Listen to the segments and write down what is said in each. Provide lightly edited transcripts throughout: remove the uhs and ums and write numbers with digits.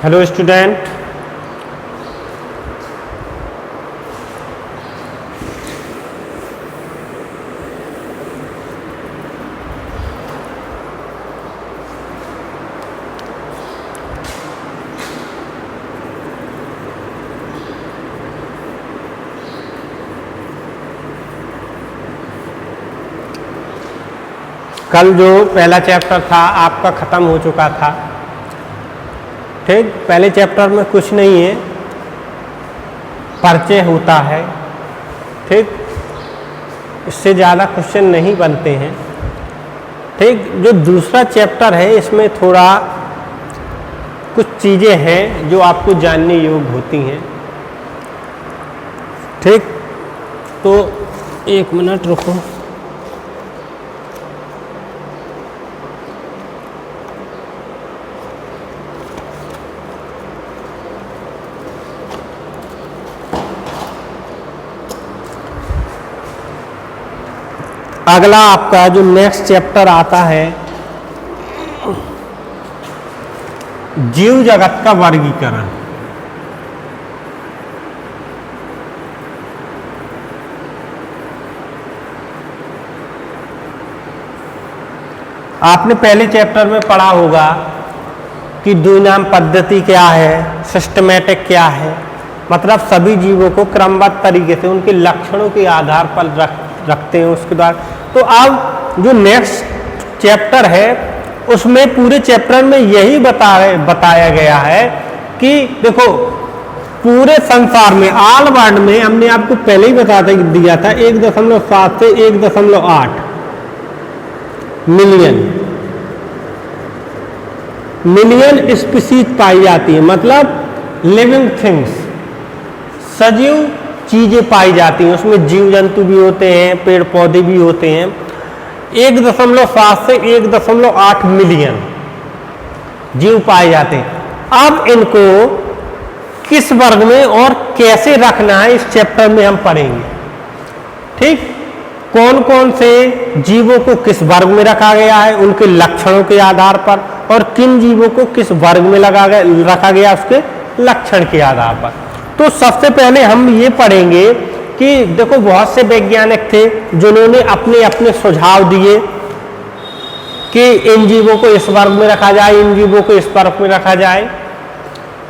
Hello student, कल जो पहला चैप्टर था आपका ख़त्म हो चुका था। ठीक, पहले चैप्टर में कुछ नहीं है, परिचय होता है। ठीक, इससे ज़्यादा क्वेश्चन नहीं बनते हैं। ठीक, जो दूसरा चैप्टर है इसमें थोड़ा कुछ चीज़ें हैं जो आपको जानने योग्य होती हैं। ठीक, तो एक मिनट रुको। अगला आपका जो नेक्स्ट चैप्टर आता है जीव जगत का वर्गीकरण। आपने पहले चैप्टर में पढ़ा होगा कि द्विनाम पद्धति क्या है, सिस्टमैटिक क्या है, मतलब सभी जीवों को क्रमबद्ध तरीके से उनके लक्षणों के आधार पर रखते हैं उसके बाद। तो अब जो नेक्स्ट चैप्टर है उसमें पूरे चैप्टर में यही बताया गया है कि देखो पूरे संसार में ऑल वर्ल्ड में हमने आपको पहले ही बता दिया था 1.7 से 1.8 मिलियन स्पीशीज पाई जाती है, मतलब लिविंग थिंग्स, सजीव चीजें पाई जाती हैं। उसमें जीव जंतु भी होते हैं, पेड़ पौधे भी होते हैं। 1.7 से 1.8 मिलियन जीव पाए जाते हैं। अब इनको किस वर्ग में और कैसे रखना है इस चैप्टर में हम पढ़ेंगे। ठीक, कौन कौन से जीवों को किस वर्ग में रखा गया है उनके लक्षणों के आधार पर, और किन जीवों को किस वर्ग में रखा गया उसके लक्षण के आधार पर। तो सबसे पहले हम ये पढ़ेंगे कि देखो बहुत से वैज्ञानिक थे जिन्होंने अपने अपने सुझाव दिए कि इन जीवों को इस वर्ग में रखा जाए, इन जीवों को इस वर्ग में रखा जाए।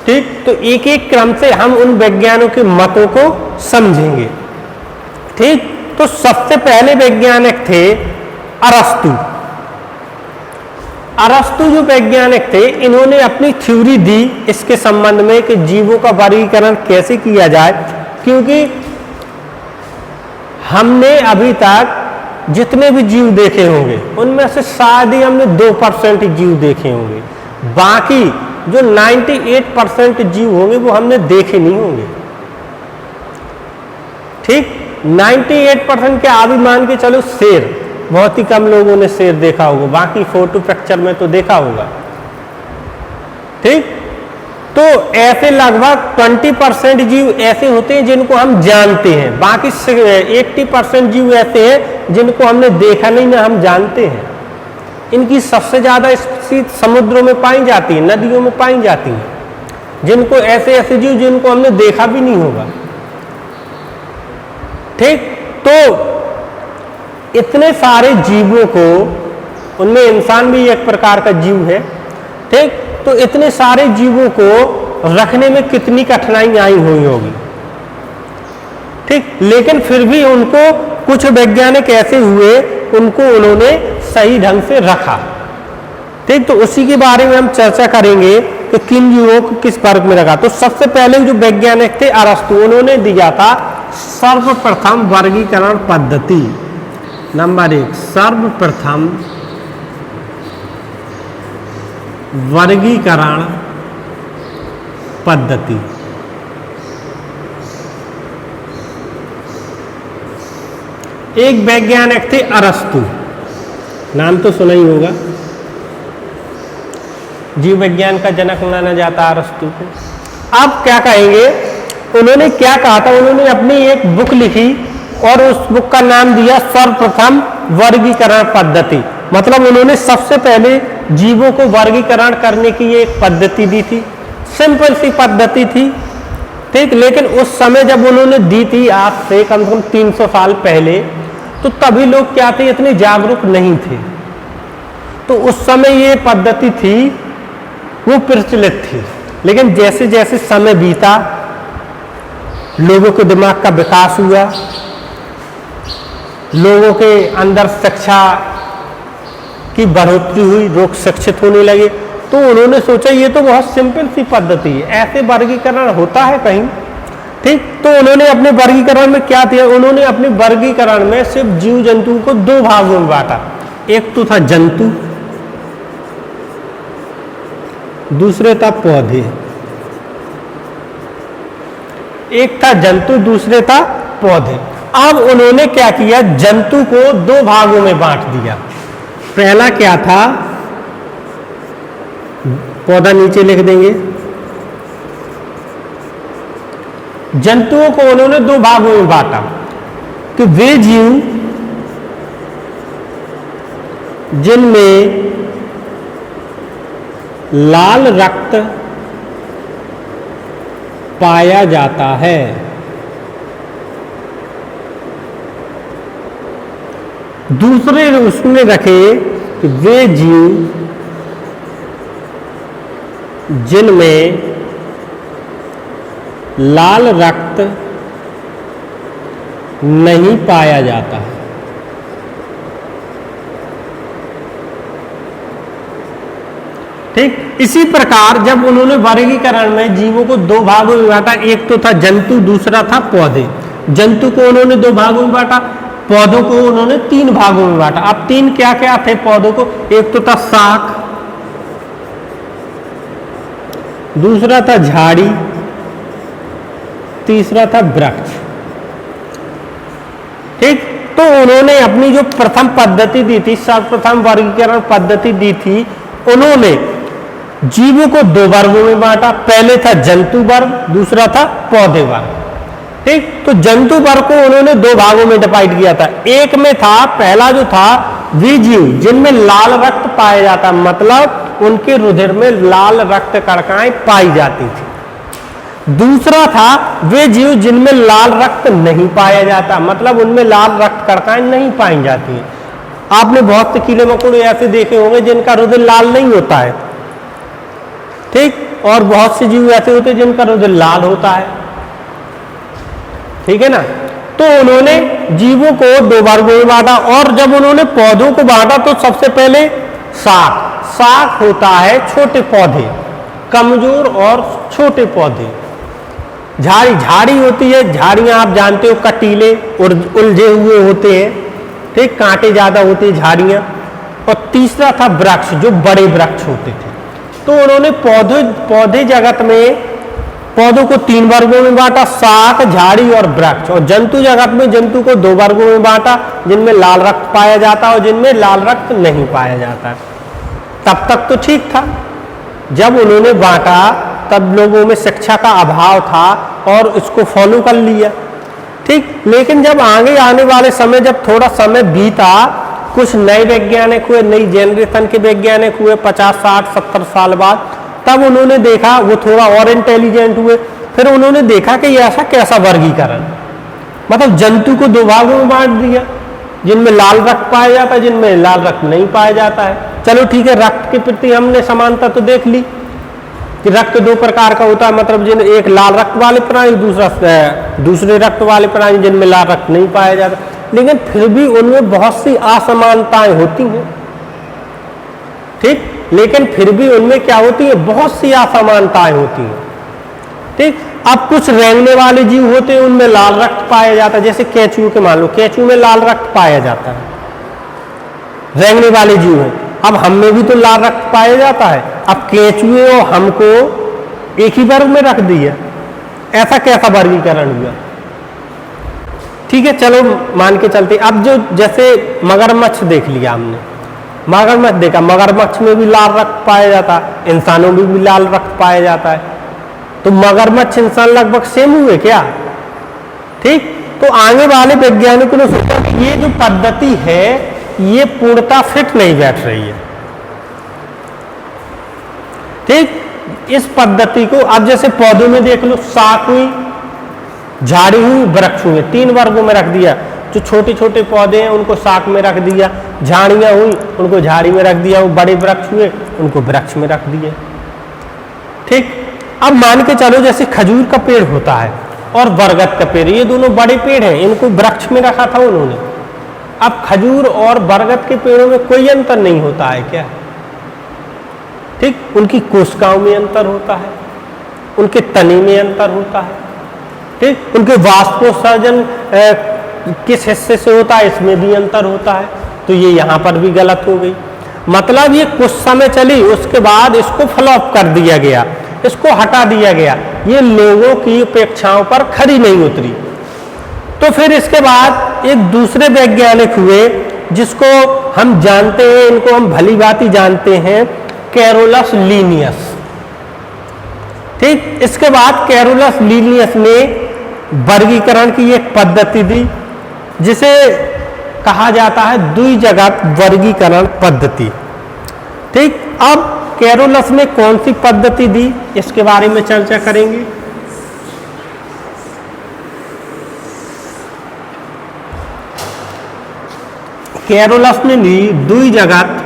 ठीक, तो एक एक क्रम से हम उन वैज्ञानिकों के मतों को समझेंगे। ठीक, तो सबसे पहले वैज्ञानिक थे अरस्तु। अरस्तु जो वैज्ञानिक थे इन्होंने अपनी थ्योरी दी इसके संबंध में कि जीवों का वर्गीकरण कैसे किया जाए, क्योंकि हमने अभी तक जितने भी जीव देखे होंगे उनमें से शायद ही हमने 2% जीव देखे होंगे, बाकी जो 98% जीव होंगे वो हमने देखे नहीं होंगे। ठीक, 98% के अभी मान के चलो शेर, बहुत ही कम लोगों ने शेर देखा होगा, बाकी फोटो पिक्चर में तो देखा होगा। ठीक, तो ऐसे लगभग 20% जीव ऐसे होते हैं जिनको हम जानते हैं, बाकी 80% जीव ऐसे हैं जिनको हमने देखा नहीं ना हम जानते हैं। इनकी सबसे ज्यादा स्पीशीज समुद्रों में पाई जाती है, नदियों में पाई जाती है, जिनको ऐसे ऐसे जीव जिनको हमने देखा भी नहीं होगा। ठीक, तो इतने सारे जीवों को, उनमें इंसान भी एक प्रकार का जीव है। ठीक, तो इतने सारे जीवों को रखने में कितनी कठिनाई आई हुई होगी। ठीक, लेकिन फिर भी उनको कुछ वैज्ञानिक ऐसे हुए उनको उन्होंने सही ढंग से रखा। ठीक, तो उसी के बारे में हम चर्चा करेंगे कि किन जीवों को किस वर्ग में रखा। तो सबसे पहले जो वैज्ञानिक थे अरस्तु, उन्होंने दिया था सर्वप्रथम वर्गीकरण पद्धति। नंबर 1, सर्वप्रथम वर्गीकरण पद्धति। एक वैज्ञानिक थे अरस्तु, नाम तो सुना ही होगा, जीव विज्ञान का जनक माना जाता अरस्तु को। अब क्या कहेंगे, उन्होंने क्या कहा था, उन्होंने अपनी एक बुक लिखी और उस बुक का नाम दिया सर्वप्रथम वर्गीकरण पद्धति। मतलब उन्होंने सबसे पहले जीवों को वर्गीकरण करने की एक पद्धति दी थी। सिंपल सी पद्धति थी, ठीक। लेकिन उस समय जब उन्होंने दी थी, आज से कम से कम 300 साल पहले, तो तभी लोग क्या थे, इतने जागरूक नहीं थे। तो उस समय ये पद्धति थी, वो प्रचलित थी। लेकिन जैसे जैसे समय बीता, लोगों के दिमाग का विकास हुआ, लोगों के अंदर शिक्षा की बढ़ोतरी हुई, लोग शिक्षित होने लगे, तो उन्होंने सोचा ये तो बहुत सिंपल सी पद्धति है, ऐसे वर्गीकरण होता है कहीं, ठीक। तो उन्होंने अपने वर्गीकरण में क्या किया, उन्होंने अपने वर्गीकरण में सिर्फ जीव जंतु को दो भागों में बांटा। एक तो था जंतु, दूसरे था पौधे। एक था जंतु, दूसरे था पौधे। अब उन्होंने क्या किया, जंतु को दो भागों में बांट दिया। पहला क्या था, पौधा नीचे लिख देंगे। जंतुओं को उन्होंने दो भागों में बांटा कि वे जीव जिनमें लाल रक्त पाया जाता है, दूसरे उसमें रखे कि वे जीव जिनमें लाल रक्त नहीं पाया जाता है। ठीक, इसी प्रकार जब उन्होंने वर्गीकरण में जीवों को दो भागों में बांटा, एक तो था जंतु, दूसरा था पौधे। जंतु को उन्होंने दो भागों में बांटा, पौधों को उन्होंने तीन भागों में बांटा। अब तीन क्या क्या थे पौधों को, एक तो था शाक, दूसरा था झाड़ी, तीसरा था वृक्ष। ठीक, तो उन्होंने अपनी जो प्रथम पद्धति दी थी, सर्वप्रथम वर्गीकरण पद्धति दी थी, उन्होंने जीवों को दो वर्गों में बांटा। पहले था जंतु वर्ग, दूसरा था पौधे वर्ग। ठीक, तो जंतु वर्ग को उन्होंने दो भागों में डिवाइड किया था। एक में था, पहला जो था, वे जीव जिनमें लाल रक्त पाया जाता, मतलब उनके रुधिर में लाल रक्त कणिकाएं पाई जाती थी। दूसरा था वे जीव जिनमें लाल रक्त नहीं पाया जाता, मतलब उनमें लाल रक्त कणिकाएं नहीं पाई जाती हैं। आपने बहुत से कीड़े मकोड़े ऐसे देखे होंगे जिनका रुधिर लाल नहीं होता है, ठीक, और बहुत से जीव ऐसे होते हैं जिनका रुधिर लाल होता है, ठीक है ना। तो उन्होंने जीवों को दो वर्गों में बांटा, और जब उन्होंने पौधों को बांटा तो सबसे पहले शाक। शाक होता है छोटे पौधे, कमजोर और छोटे पौधे। झाड़ी, झाड़ी होती है, झाड़ियां आप जानते हो कटीले और उलझे हुए होते हैं, ठीक, कांटे ज्यादा होते हैं झाड़ियां। और तीसरा था वृक्ष, जो बड़े वृक्ष होते थे। तो उन्होंने पौधे जगत में पौधों को तीन वर्गों में बांटा, शाक, झाड़ी और वृक्ष। और जंतु जगत में जंतु को दो वर्गों में बांटा, जिनमें लाल रक्त पाया जाता और जिनमें लाल रक्त नहीं पाया जाता। तब तक तो ठीक था। जब उन्होंने बांटा तब लोगों में शिक्षा का अभाव था और इसको फॉलो कर लिया, ठीक। लेकिन जब आगे आने वाले समय, जब थोड़ा समय बीता, कुछ नए वैज्ञानिक हुए, नई जनरेशन के वैज्ञानिक हुए 50, 60, 70 साल बाद, तब उन्होंने देखा, वो थोड़ा और इंटेलिजेंट हुए, फिर उन्होंने देखा कि ऐसा कैसा वर्गीकरण, मतलब जंतु को दो भागों में बांट दिया, जिनमें लाल रक्त पाया जाता है, जिनमें लाल रक्त नहीं पाया जाता है। चलो ठीक है, रक्त के प्रति हमने समानता तो देख ली कि रक्त दो प्रकार का होता है, मतलब जिन एक लाल रक्त वाले प्राणी, दूसरे रक्त वाले प्राणी जिनमें लाल रक्त नहीं पाया जाता। लेकिन फिर भी उनमें बहुत सी असमानताएं होती हैं, ठीक, लेकिन फिर भी उनमें क्या होती है, बहुत सी असमानताएं होती हैं, ठीक। अब कुछ रेंगने वाले जीव होते हैं, उनमें लाल रक्त पाया जाता है, जैसे केंचुए के मान लो, केंचुए में लाल रक्त पाया जाता है, रेंगने वाले जीव हैं। अब हम में भी तो लाल रक्त पाया जाता है, अब केंचुए और हमको एक ही वर्ग में रख दिया, ऐसा कैसा वर्गीकरण हुआ, ठीक है। चलो मान के चलते, अब जो जैसे मगरमच्छ देख लिया हमने, मगरमच्छ देखा, मगरमच्छ में भी लाल रक्त पाया जाता है, इंसानों में भी लाल रक्त पाया जाता है, तो मगरमच्छ इंसान लगभग सेम हुए क्या, ठीक। तो आगे वाले वैज्ञानिकों ने सोचा कि ये जो पद्धति है ये पूर्णतः फिट नहीं बैठ रही है, ठीक। इस पद्धति को अब जैसे पौधों में देख लो, शाख हुई, झाड़ी हुई, वृक्ष हुए, 3 वर्गों में रख दिया। जो छोटे छोटे पौधे हैं उनको शाख में रख दिया, झाड़ियां हुई उनको झाड़ी में रख दिया, वो बड़े वृक्ष हुए उनको वृक्ष में रख दिया। ठीक, अब मान के चलो जैसे खजूर का पेड़ होता है और बरगद का पेड़, ये दोनों बड़े पेड़ हैं, इनको वृक्ष में रखा था उन्होंने। अब खजूर और बरगद के पेड़ों में कोई अंतर नहीं होता है क्या? ठीक, उनकी कोशिकाओं में अंतर होता है, उनके तने में अंतर होता है, ठीक, उनके वाष्पोत्सर्जन किस हिस्से से होता है इसमें भी अंतर होता है। तो ये यहाँ पर भी गलत हो गई। मतलब ये कुछ समय चली, उसके बाद इसको फ्लॉप कर दिया गया, इसको हटा दिया गया, ये लोगों की अपेक्षाओं पर खरी नहीं उतरी। तो फिर इसके बाद एक दूसरे वैज्ञानिक हुए जिसको हम जानते हैं, इनको हम भली भांति जानते हैं, कैरोलस लीनियस। ठीक, इसके बाद कैरोलस लीनियस ने वर्गीकरण की एक पद्धति दी जिसे कहा जाता है द्विजगत वर्गीकरण पद्धति। ठीक, अब कैरोलस ने कौन सी पद्धति दी इसके बारे में चर्चा करेंगे। कैरोलस ने ली द्विजगत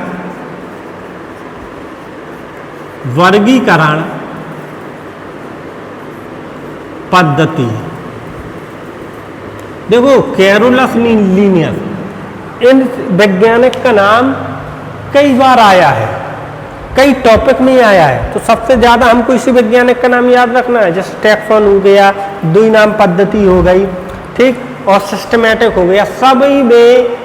वर्गीकरण पद्धति। देखो कैरोलस लीनियस, इन वैज्ञानिक का नाम कई बार आया है, कई टॉपिक में आया है। तो सबसे ज्यादा हमको इसी वैज्ञानिक का नाम याद रखना है, जैसे टैक्सॉन हो गया, द्विनाम पद्धति हो गई, ठीक, और सिस्टमैटिक हो गया, सभी में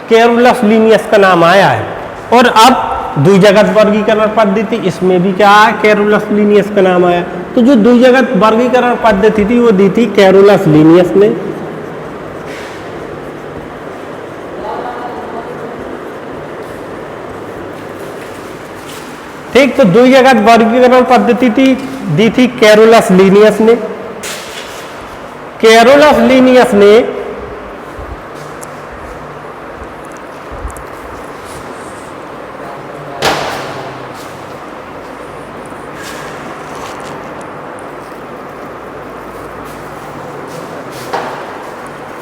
कैरोलस लीनियस का नाम आया है। और अब द्विजगत वर्गीकरण पद्धति, इसमें भी क्या है, कैरोलस लीनियस का नाम आया। तो जो द्विजगत वर्गीकरण पद्धति थी वो दी थी कैरोलस लीनियस ने। ठीक, तो द्विजगत वर्गीकरण पद्धति दी थी कैरोलस लीनियस ने। कैरोलस लीनियस ने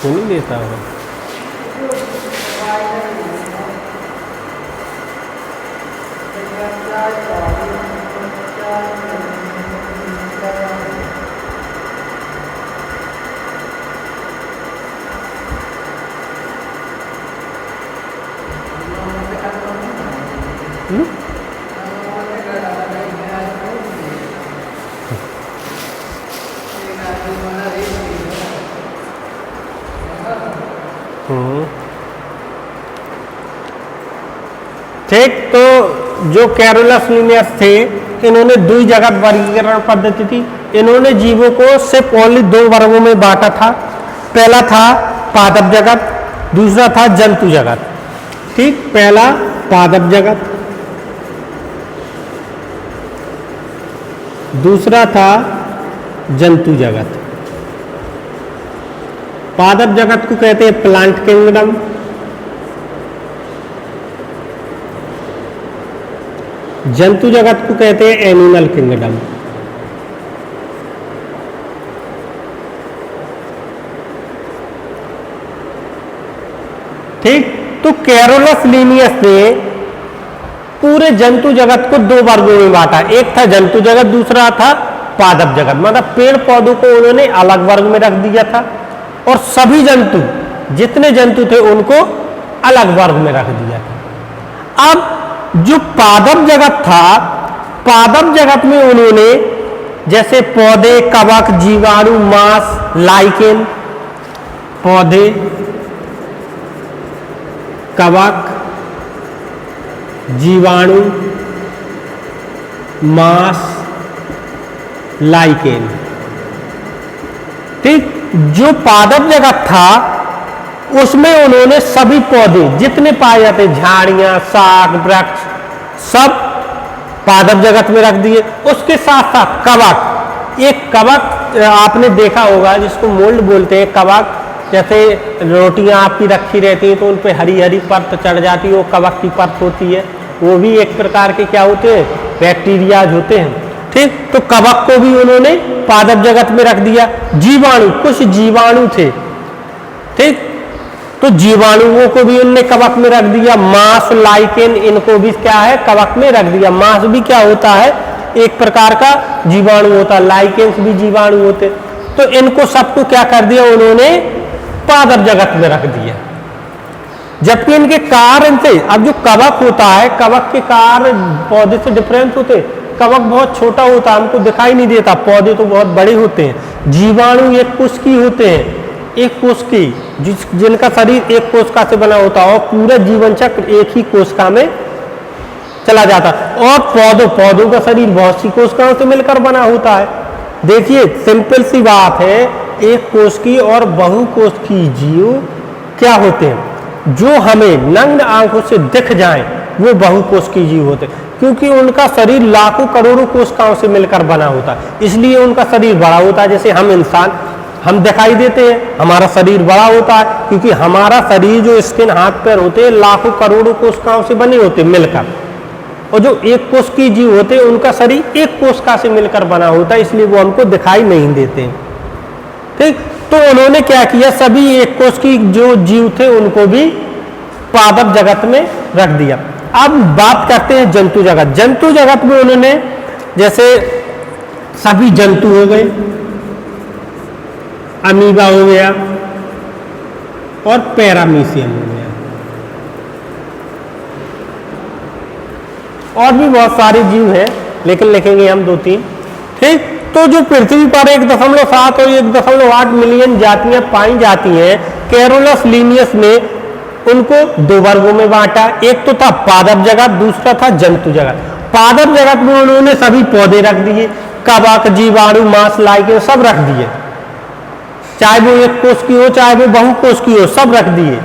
नहीं देता है। ठीक, तो जो कैरोलस लीनियस थे इन्होंने द्विजगत वर्गीकरण पद्धति थी। इन्होंने जीवों को सिर्फ ओनली 2 वर्गों में बांटा था। पहला था पादप जगत, दूसरा था जंतु जगत। ठीक, पहला पादप जगत, दूसरा था जंतु जगत। पादप जगत को कहते हैं प्लांट किंगडम, जंतु जगत को कहते हैं एनिमल किंगडम। ठीक, तो कैरोलस लीनियस ने पूरे जंतु जगत को 2 वर्गों में बांटा। एक था जंतु जगत, दूसरा था पादप जगत। मतलब पेड़ पौधों को उन्होंने अलग वर्ग में रख दिया था और सभी जंतु, जितने जंतु थे उनको अलग वर्ग में रख दिया था। अब जो पादप जगत था, पादप जगत में उन्होंने जैसे पौधे, कवक, जीवाणु, मांस, लाइकेन, पौधे, कवक, जीवाणु, मांस, लाइकेन। ठीक, जो पादप जगत था उसमें उन्होंने सभी पौधे जितने पाए जाते, झाड़ियां, साग, वृक्ष, सब पादप जगत में रख दिए। उसके साथ साथ कवक, एक कवक आपने देखा होगा जिसको मोल्ड बोलते हैं। कवक, जैसे रोटियां आपकी रखी रहती हैं तो उन पे हरी हरी परत चढ़ जाती है, वो कवक की परत होती है। वो भी एक प्रकार के क्या होते हैं, बैक्टीरियाज होते हैं। ठीक, तो कवक को भी उन्होंने पादप जगत में रख दिया। जीवाणु, कुछ जीवाणु थे, ठीक, तो जीवाणुओं को भी उन्होंने कवक में रख दिया। मांस, लाइकेन, इनको भी क्या है, कवक में रख दिया। मांस भी क्या होता है, एक प्रकार का जीवाणु होता है, लाइकेन्स भी जीवाणु होते। तो इनको सबको क्या कर दिया उन्होंने, पादप जगत में रख दिया। जबकि इनके कारण से, अब जो कवक होता है, कवक के कार्य पौधे से डिफरेंस होते हैं। कवक बहुत छोटा होता है, हमको दिखाई नहीं देता, पौधे तो बहुत बड़े होते हैं। जीवाणु एक कोशिकी होते हैं, एक कोशिकी, जिनका शरीर एक कोशिका से बना होता है और पूरा जीवन चक्र एक ही कोशिका में चला जाता है। और पौधों का शरीर बहुत सी कोशिकाओं से मिलकर बना होता है। देखिए सिंपल सी बात है, एक कोशिकी और बहुकोशिकीय जीव क्या होते हैं, जो हमें नग्न आंखों से दिख जाएं वो बहुकोशिकीय जीव होते हैं, क्योंकि उनका शरीर लाखों करोड़ों कोशिकाओं से मिलकर बना होता है, इसलिए उनका शरीर बड़ा होता है। जैसे हम इंसान, हम दिखाई देते हैं, हमारा शरीर बड़ा होता है क्योंकि हमारा शरीर, जो स्किन, हाथ पैर होते हैं, लाखों करोड़ों कोशिकाओं से बने होते हैं मिलकर। और जो एक कोशिकीय जीव होते हैं उनका शरीर एक कोशिका से मिलकर बना होता है, इसलिए वो हमको दिखाई नहीं देते। ठीक, तो उन्होंने क्या किया, सभी एक कोशिकीय जो जीव थे उनको भी पादप जगत में रख दिया। अब बात करते हैं जंतु जगत। जंतु जगत में उन्होंने, जैसे सभी जंतु हो गए, अमीबा हो गया और पैरामीशियम हो गया, और भी बहुत सारे जीव हैं, लेकिन लिखेंगे हम 2-3। ठीक, तो जो पृथ्वी पर 1.7 और 1.8 मिलियन जातियां पाई जाती हैं, कैरोलस लीनियस ने उनको 2 वर्गों में बांटा। एक तो था पादप जगत, दूसरा था जंतु जगत। पादप जगत में उन्होंने सभी पौधे रख दिए, कवक, जीवाणु, मांस, लाइकेन सब रख दिए, चाहे वो एक कोशिकीय हो चाहे वो बहुकोशिकीय हो, सब रख दिए।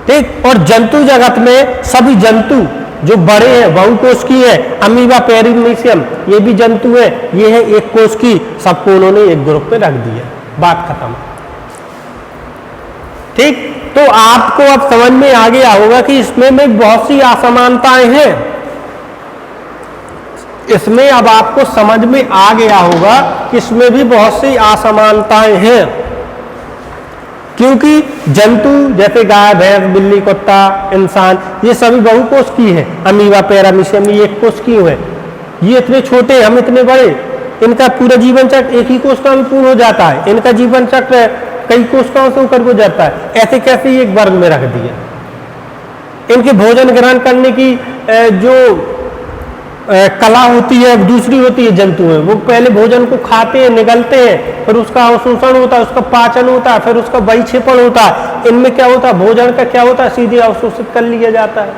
ठीक, और जंतु जगत में सभी जंतु जो बड़े हैं, बहुकोशिकीय है, अमीबा, पैरामीशियम, ये भी जंतु है, ये है एक कोशिकीय, सबको उन्होंने एक ग्रुप में रख दिया, बात खत्म। ठीक, तो आपको अब समझ में आ गया होगा कि इसमें में बहुत सी असमानताएं हैं। इसमें अब आपको समझ में आ गया होगा कि इसमें भी बहुत सी असमानताएं हैं, क्योंकि जंतु जैसे गाय, भैंस, बिल्ली, कुत्ता, इंसान, ये सभी बहुकोशिकीय है। अमीबा, पैरामीशियम ये एक कोशिकीय है। ये इतने छोटे, हम इतने बड़े, इनका पूरा जीवन चक्र एक ही कोशिका में पूर्ण हो जाता है, इनका जीवन चक्र कई कोशिकाओं से होकर गुजरता है। ऐसे कैसे एक वर्ग में रख दिया। इनके भोजन ग्रहण करने की जो कला होती है दूसरी होती है जंतु में। वो पहले भोजन को खाते हैं, निगलते हैं, फिर उसका अवशोषण होता है, उसका पाचन होता है, फिर उसका बहिक्षेपण होता है। इनमें क्या होता है, भोजन का क्या होता है, सीधे अवशोषित कर लिया जाता है।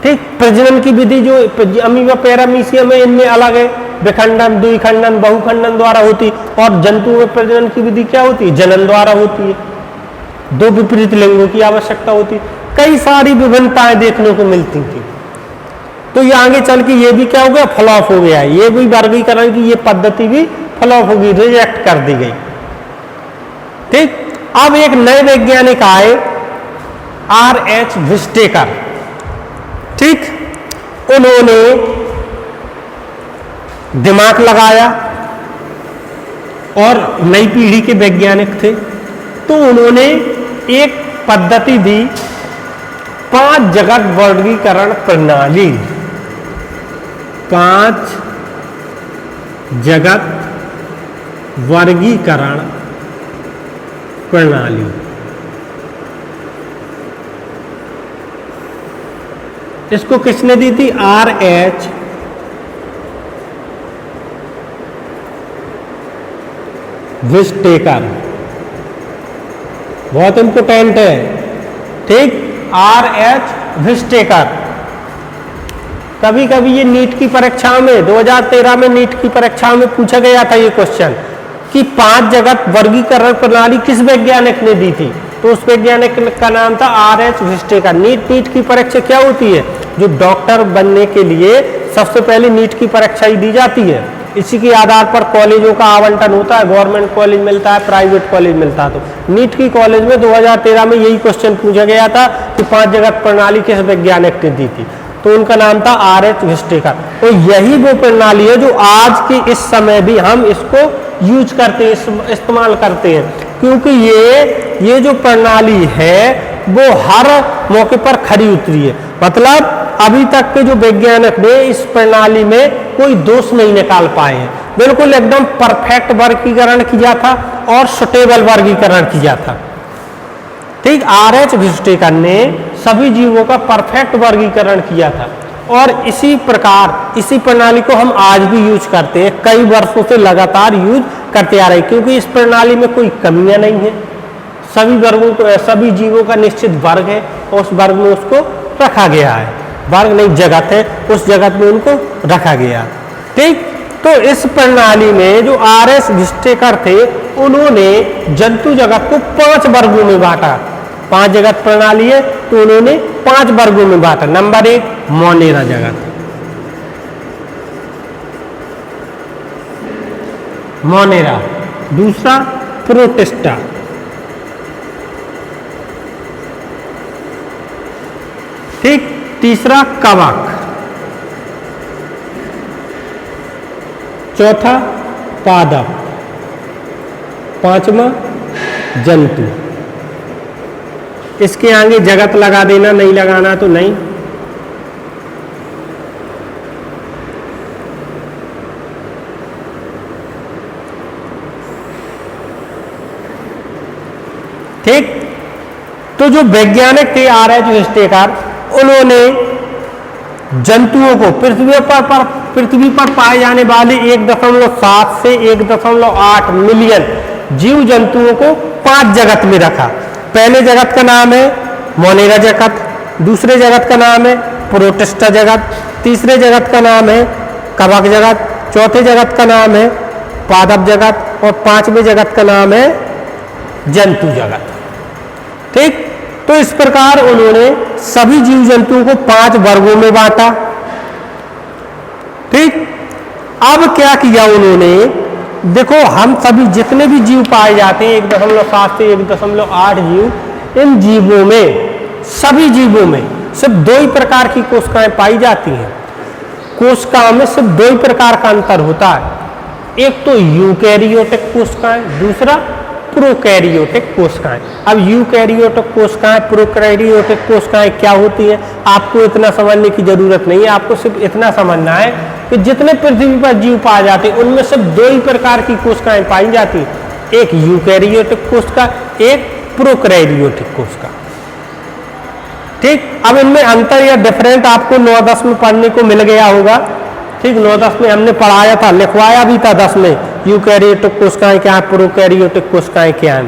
ठीक, प्रजनन की विधि जो अमीबा, पैरामीशियम है, इनमें अलग है, विखंडन, द्विखंडन, बहुखंडन द्वारा होती, और जंतु में प्रजनन की विधि क्या होती है, जनन द्वारा होती है। 2 विपरीत लिंगों की आवश्यकता होती है। कई सारी विभिन्नताएं देखने को मिलती थी। तो ये आगे चल के ये भी क्या हो गया, फ्लॉप हो गया। ये भी वर्गीकरण की ये पद्धति भी फ्लॉप होगी, रिजेक्ट कर दी गई। ठीक, अब एक नए वैज्ञानिक आए, R.H. विस्टेकर। ठीक, उन्होंने दिमाग लगाया और नई पीढ़ी के वैज्ञानिक थे, तो उन्होंने एक पद्धति दी, 5 जगत वर्गीकरण प्रणाली। 5 जगत वर्गीकरण प्रणाली। इसको किसने दी थी, R.H. विस्टेकर। बहुत इंपोर्टेंट है। ठीक, R.H. विस्टेकर। कभी कभी ये नीट की परीक्षा में 2013 में नीट की परीक्षा में पूछा गया था ये क्वेश्चन कि 5 जगत वर्गीकरण प्रणाली किस वैज्ञानिक ने दी थी, तो उस वैज्ञानिक का नाम था R.H. विस्टेकर। नीट की परीक्षा क्या होती है, जो डॉक्टर बनने के लिए सबसे पहले नीट की परीक्षा ही दी जाती है। इसी के आधार पर कॉलेजों का आवंटन होता है, गवर्नमेंट कॉलेज मिलता है, प्राइवेट कॉलेज मिलता है। तो नीट की कॉलेज में 2013 में यही क्वेश्चन पूछा गया था कि 5 जगत प्रणाली किस वैज्ञानिक ने दी थी। तो उनका नाम था आर.एच. विस्टेकर। तो यही वो प्रणाली है जो आज के इस समय भी हम इसको यूज करते हैं, इस्तेमाल करते हैं, क्योंकि ये जो प्रणाली है वो हर मौके पर खरी उतरी है। मतलब अभी तक के जो वैज्ञानिक ने इस प्रणाली में कोई दोष नहीं निकाल पाए हैं, बिल्कुल एकदम परफेक्ट वर्गीकरण किया था और सुटेबल वर्गीकरण किया था। ठीक, आर.एच. विस्टेकर ने सभी जीवों का परफेक्ट वर्गीकरण किया था और इसी प्रकार इसी प्रणाली को हम आज भी यूज करते हैं, कई वर्षों से लगातार यूज करते आ रहे हैं, क्योंकि इस प्रणाली में कोई कमियां नहीं है। सभी वर्गों को, सभी जीवों का निश्चित वर्ग है और उस वर्ग में उसको रखा गया है। वर्ग नहीं, जगत है, उस जगत में उनको रखा गया। ठीक, तो इस प्रणाली में जो आर.एच. विस्टेकर थे उन्होंने जंतु जगत को 5 वर्गों में बांटा। 5 जगत प्रणाली है तो उन्होंने 5 वर्गों में बांटा। नंबर 1 मोनेरा जगत, मोनेरा। दूसरा प्रोटिस्टा, ठीक। तीसरा कवक, चौथा पादप, पांचवा जंतु। इसके आगे जगत लगा देना, नहीं लगाना तो नहीं। ठीक, तो जो वैज्ञानिक थे आर.एच. विस्टेकर, उन्होंने जंतुओं को पृथ्वी पर पाए जाने वाले 1.7 से 1.8 मिलियन जीव जंतुओं को 5 जगत में रखा। पहले जगत का नाम है मोनेरा जगत, दूसरे जगत का नाम है प्रोटिस्टा जगत, तीसरे जगत का नाम है कवक जगत, चौथे जगत का नाम है पादप जगत और 5वें जगत का नाम है जंतु जगत। ठीक, तो इस प्रकार उन्होंने सभी जीव जंतुओं को 5 वर्गों में बांटा। ठीक, अब क्या किया उन्होंने, देखो हम सभी जितने भी जीव पाए जाते हैं 1.7 से 1.8 जीव, इन जीवों में, सभी जीवों में सिर्फ 2 ही प्रकार की कोशिकाएं पाई जाती हैं। कोशिकाओं में सिर्फ 2 ही प्रकार का अंतर होता है, एक तो यूकैरियोटिक कोशिकाएं, दूसरा प्रोकैरियोटिक कोशिकाएं। अब यूकैरियोटिक कोशिकाएं, प्रोकैरियोटिक कोशिकाएं क्या होती हैं, आपको इतना समझने की जरूरत नहीं है। आपको सिर्फ इतना समझना है कि जितने पृथ्वी पर जीव पाए जाते हैं उनमें सिर्फ 2 ही प्रकार की कोशिकाएं पाई जाती हैं, एक यूकैरियोटिक कोशिका, एक प्रोकैरियोटिक कोशिका। ठीक, अब इनमें अंतर या डिफरेंट आपको 9-10 में पढ़ने को मिल गया होगा। ठीक, 9-10 में हमने पढ़ाया था, लिखवाया भी था 10 में, यूकैरियोटिक कोशिकाएं क्या है, प्रोकैरियोटिक कोशिकाएं क्या है।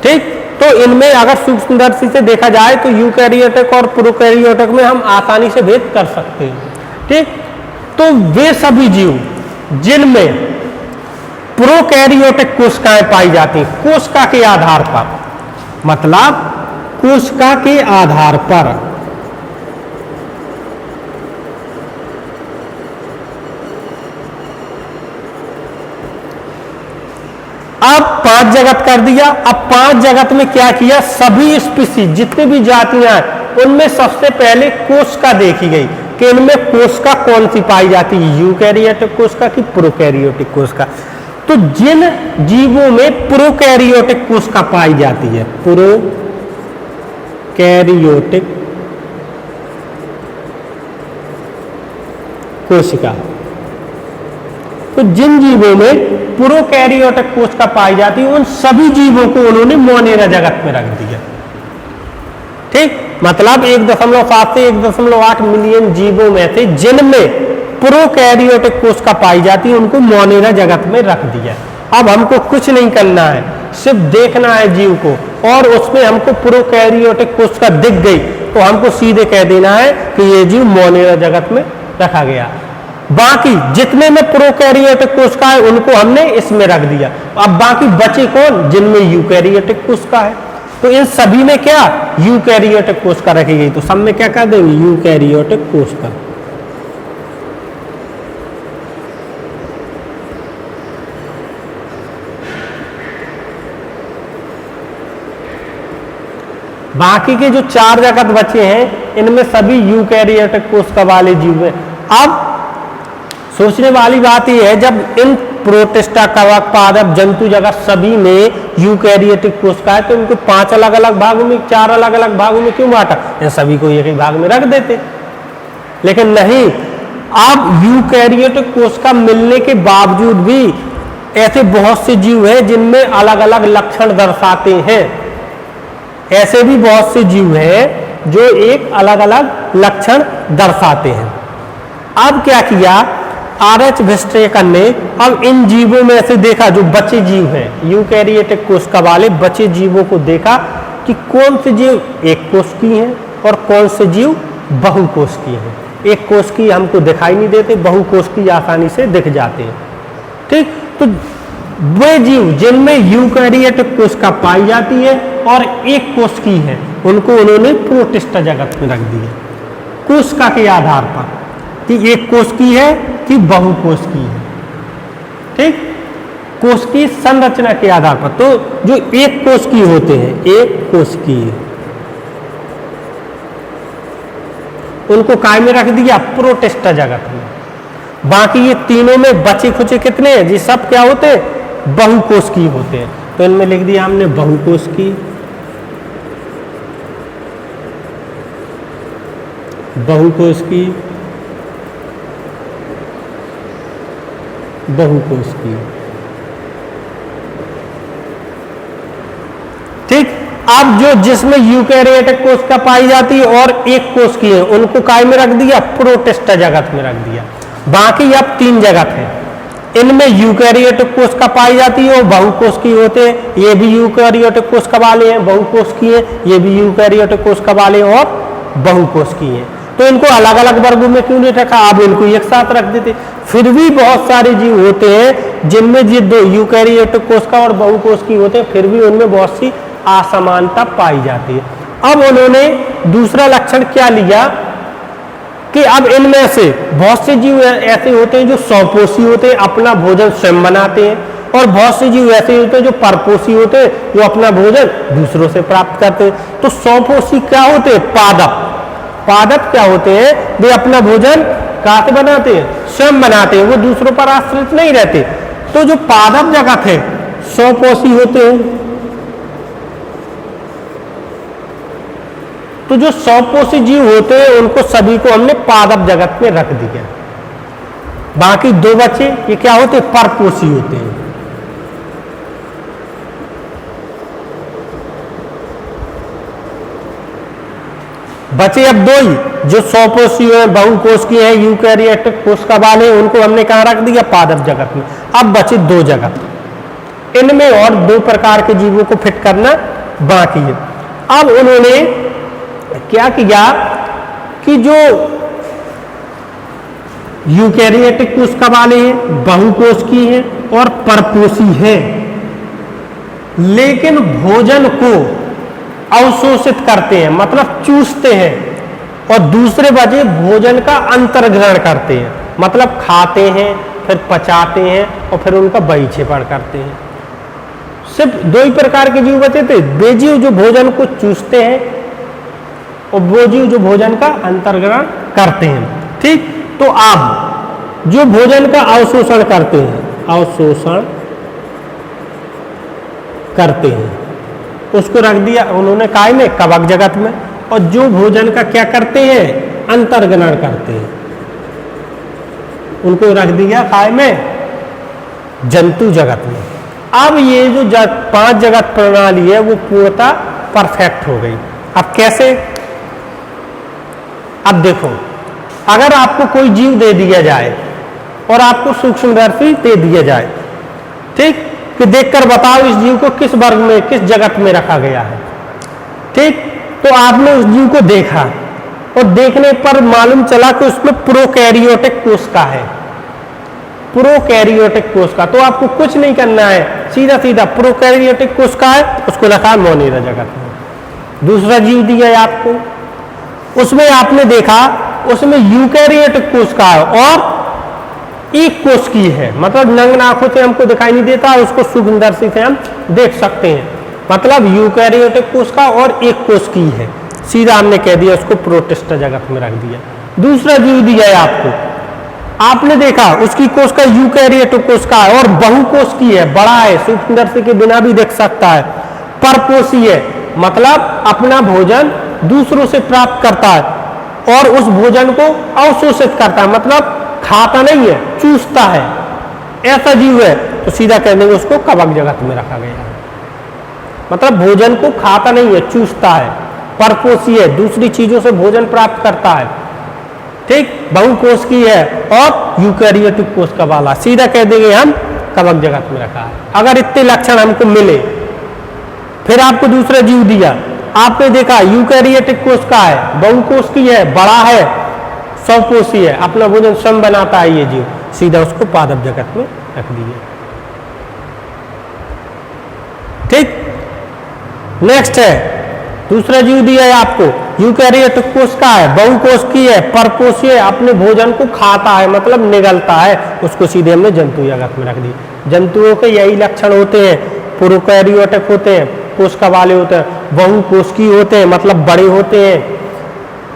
ठीक, तो इनमें अगर सूक्ष्मदर्शी से देखा जाए तो यूकैरियोटिक और प्रोकैरियोटिक में हम आसानी से भेद कर सकते हैं। ठीक, तो वे सभी जीव जिनमें प्रोकैरियोटिक कोशिकाएं पाई जाती हैं, कोशिका के आधार पर, मतलब कोशिका के आधार पर, अब 5 जगत कर दिया। अब 5 जगत में क्या किया, सभी स्पीसीज जितनी भी जातियां हैं उनमें सबसे पहले कोशिका देखी गई कि इनमें कोशिका कौन सी पाई जाती है, यूकैरियोटिक कोशिका की प्रोकैरियोटिक कोशिका। तो जिन जीवों में प्रोकैरियोटिक कोशिका पाई जाती है, प्रोकैरियोटिक कोशिका, तो जिन जीवों में प्रोकैरियोटिक कोशिका पाई जाती है उन सभी जीवों को उन्होंने मोनेरा जगत में रख दिया। ठीक, मतलब 1.7 से 1.8 मिलियन जीवों में से जिनमें प्रोकैरियोटिक कोशिका पाई जाती है उनको मोनेरा जगत में रख दिया। अब हमको कुछ नहीं करना है, सिर्फ देखना है जीव को, और उसमें हमको प्रोकैरियोटिक कोशिका दिख गई तो हमको सीधे कह देना है कि ये जीव मोनेरा जगत में रखा गया। बाकी जितने में प्रोकैरियोटिक कोशिका है उनको हमने इसमें रख दिया। अब बाकी बचे कौन, जिनमें यूकैरियोटिक कोशिका है, तो इन सभी में क्या यूकैरियोटिक कोशिका रखी गई, तो सब में क्या कर देंगे यूकैरियोटिक कोशिका। बाकी के जो 4 जगत बचे हैं इनमें सभी यूकैरियोटिक कोशिका वाले जीव हैं। अब सोचने वाली बात यह है, जब इन प्रोटिस्टा, कवक, पादप, जंतु जगत सभी में यूकैरियोटिक कोशिका है तो इनको 5 अलग अलग भागों में, 4 अलग अलग भागों में क्यों बांटा? इन सभी को एक ही भाग में रख देते। लेकिन नहीं, अब यूकैरियोटिक कोशिका मिलने के बावजूद भी ऐसे बहुत से जीव हैं जिनमें अलग अलग लक्षण दर्शाते हैं। ऐसे भी बहुत से जीव हैं जो एक अलग अलग लक्षण दर्शाते हैं। अब क्या किया आर.एच. वेस्ट्रेकर ने? अब इन जीवों में से देखा जो बचे जीव हैं, यूकैरियोटिक कोशिका वाले बचे जीवों को देखा कि कौन से जीव एक कोशिकीय हैं और कौन से जीव बहुकोशिकीय हैं। एक कोशिकीय हमको दिखाई नहीं देते, बहुकोशिकीय आसानी से दिख जाते हैं। ठीक, तो वे जीव जिनमें यूकैरियोटिक कोशिका पाई जाती है और एक कोशिकीय है, उनको उन्होंने प्रोटिस्टा जगत में रख दिया कोशिका के आधार पर कि एक कोशिकीय है कि बहुकोशिकीय है। ठीक, कोशिकीय संरचना के आधार पर। तो जो एक कोशिकीय होते हैं, एक कोशिकीय, उनको काय में रख दिया? प्रोटिस्टा जगत में। बाकी ये तीनों में बचे खुचे कितने हैं? ये सब क्या होते हैं? बहुकोशिकीय होते हैं। तो इनमें लिख दिया हमने बहुकोशिकीय, बहुकोशिकीय, बहुकोशिकीय। ठीक, अब जो जिसमें यूकैरियोटिक कोशिका पाई जाती है और एक कोशिकीय है, उनको काय में रख दिया? प्रोटिस्टा जगत में रख दिया। बाकी अब 3 जगत है, इनमें यूकैरियोटिक कोशिका पाई जाती है और बहुकोशिकीय होते हैं। ये भी यूकैरियोटिक कोशिका वाले हैं, बहुकोशिकीय हैं। ये भी यूकैरियोटिक कोशिका वाले और बहुकोशिकीय हैं। तो इनको अलग अलग वर्गों में क्यों नहीं रखा? आप इनको एक साथ रख देते। फिर भी बहुत सारे जीव होते हैं जिनमें ये 2 यूकैरियोटिक कोशिका और बहुकोशिकीय होते हैं, फिर भी उनमें बहुत सी असमानता पाई जाती है। अब उन्होंने दूसरा लक्षण क्या लिया कि अब इनमें से बहुत से जीव ऐसे होते हैं जो स्वपोषी होते हैं, अपना भोजन स्वयं बनाते हैं, और बहुत से जीव ऐसे होते हैं जो परपोषी होते हैं, जो अपना भोजन दूसरों से प्राप्त करते हैं। तो स्वपोषी क्या होते हैं? पादप। पादप क्या होते हैं? वे अपना भोजन कहाँ से बनाते हैं? स्वयं बनाते हैं, वो दूसरों पर आश्रित नहीं रहते। तो जो पादप जगत है स्वपोषी होते हैं। तो जो स्वपोषी जीव होते हैं उनको सभी को हमने पादप जगत में रख दिया। बाकी 2 बचे, ये क्या होते हैं? परपोषी होते हैं। बचे अब 2 ही, जो स्वपोषी है, बहुकोशिकीय है, यूकैरियोटिक कोशिका वाले, उनको हमने कहाँ रख दिया? पादप जगत में। अब बचे 2 जगत, इनमें और 2 प्रकार के जीवों को फिट करना बाकी है। अब उन्होंने क्या किया कि जो यूकैरियोटिक कोशिका वाले हैं, बहुकोशिकीय हैं और परपोषी हैं, लेकिन भोजन को अवशोषित करते हैं, मतलब चूसते हैं, और दूसरे बचे भोजन का अंतर्ग्रहण करते हैं, मतलब खाते हैं, फिर पचाते हैं और फिर उनका बहिक्षेपण करते हैं। सिर्फ 2 ही प्रकार के जीव बचे थे, वे जीव जो भोजन को चूसते हैं और वो जीव जो भोजन का अंतर्ग्रहण करते हैं। ठीक, तो आप जो भोजन का अवशोषण करते हैं, अवशोषण करते हैं, उसको रख दिया उन्होंने काय में? कवक जगत में। और जो भोजन का क्या करते हैं? अंतर्ग्रहण करते हैं, उनको रख दिया काय में? जंतु जगत में। अब ये जो 5 जगत प्रणाली है वो पूर्णतः परफेक्ट हो गई। अब कैसे? अब देखो, अगर आपको कोई जीव दे दिया जाए और आपको सूक्ष्मदर्शी दे दिया जाए, ठीक, कि देखकर बताओ इस जीव को किस वर्ग में, किस जगत में रखा गया है। ठीक, तो आपने उस जीव को देखा और देखने पर मालूम चला कि उसमें प्रोकैरियोटिक कोशिका है, प्रोकैरियोटिक कोशिका। तो आपको कुछ नहीं करना है, सीधा सीधा प्रोकैरियोटिक कोशिका है, उसको रखा मोनेरा जगत में। दूसरा जीव दिया है आपको, उसमें आपने देखा उसमें यूकैरियोटिक कोशिका है और एक कोशिकीय है, मतलब नग्न आंखों से हमको दिखाई नहीं देता, उसको सूक्ष्मदर्शी से हम देख सकते हैं। मतलब यूकैरियोटिक कोशिका और एक कोशिकीय है, सीधा हमने कह दिया उसको प्रोटिस्टा जगत में रख दिया। दूसरा जीव दिया है आपको, आपने देखा उसकी कोशिका यूकैरियोटिक कोशिका है और बहुकोशिकीय है, बड़ा है, सूक्ष्मदर्शी के बिना भी देख सकता है। परपोषीय है, मतलब अपना भोजन दूसरों से प्राप्त करता है और उस भोजन को अवशोषित करता है, मतलब खाता नहीं है, चूसता है, ऐसा जीव है। तो सीधा कह देंगे उसको कवक जगत में रखा गया है, मतलब भोजन को खाता नहीं है, चूसता है। परपोषीय है, दूसरी चीजों से भोजन प्राप्त करता है, ठीक, बहुकोशिकीय है और यूकैरियोटिक कोशिका वाला, सीधा कह देंगे हम कवक जगत में रखा है। अगर इतने लक्षण हमको मिले, फिर आपको दूसरा जीव दिया, आपने देखा यूकैरियोटिक कोशिका है, बहुकोशिकीय है, बड़ा है, स्वकोशीय है, अपना भोजन स्वयं बनाता है ये जीव, सीधा उसको पादप जगत में रख दिए। ठीक, नेक्स्ट है दूसरा जीव दिया है आपको, यूकैरियोटिक कोशिका है, बहुकोशिकीय है, परपोषीय है, अपने भोजन को खाता है, मतलब निगलता है, उसको सीधे हमने जंतु जगत में रख दी। जंतुओं के यही लक्षण होते हैं, प्रोकैरियोटिक होते हैं, कोशिका वाले होते हैं, बहुकोशिकीय होते हैं, मतलब बड़े होते हैं,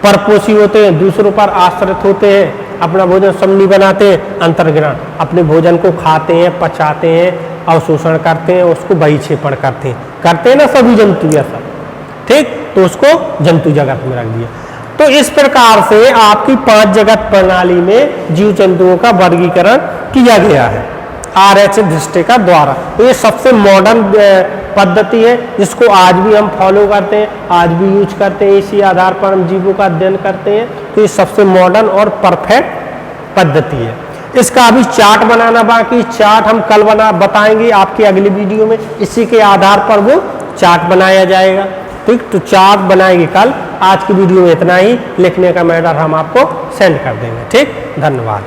परपोषी होते हैं, दूसरों पर आश्रित होते हैं, अपना भोजन स्वयं नहीं बनाते हैं, अंतर्ग्रहण, अपने भोजन को खाते हैं, पचाते हैं, अवशोषण करते हैं, उसको बहिक्षेपण करते हैं ना सभी जंतु ऐसा, ठीक, तो उसको जंतु जगत में रख दिया। तो इस प्रकार से आपकी 5 जगत प्रणाली में जीव जंतुओं का वर्गीकरण किया गया है RH दृष्टिका द्वारा। तो ये सबसे मॉडर्न पद्धति है जिसको आज भी हम फॉलो करते हैं, आज भी यूज करते हैं, इसी आधार पर हम जीवों का अध्ययन करते हैं। तो ये सबसे मॉडर्न और परफेक्ट पद्धति है। इसका अभी चार्ट बनाना बाकी, चार्ट हम कल बताएंगे आपकी अगली वीडियो में, इसी के आधार पर वो चार्ट बनाया जाएगा, ठीक। तो चार्ट बनाएंगे कल, आज की वीडियो में इतना ही, लिखने का मैटर हम आपको सेंड कर देंगे, ठीक। धन्यवाद।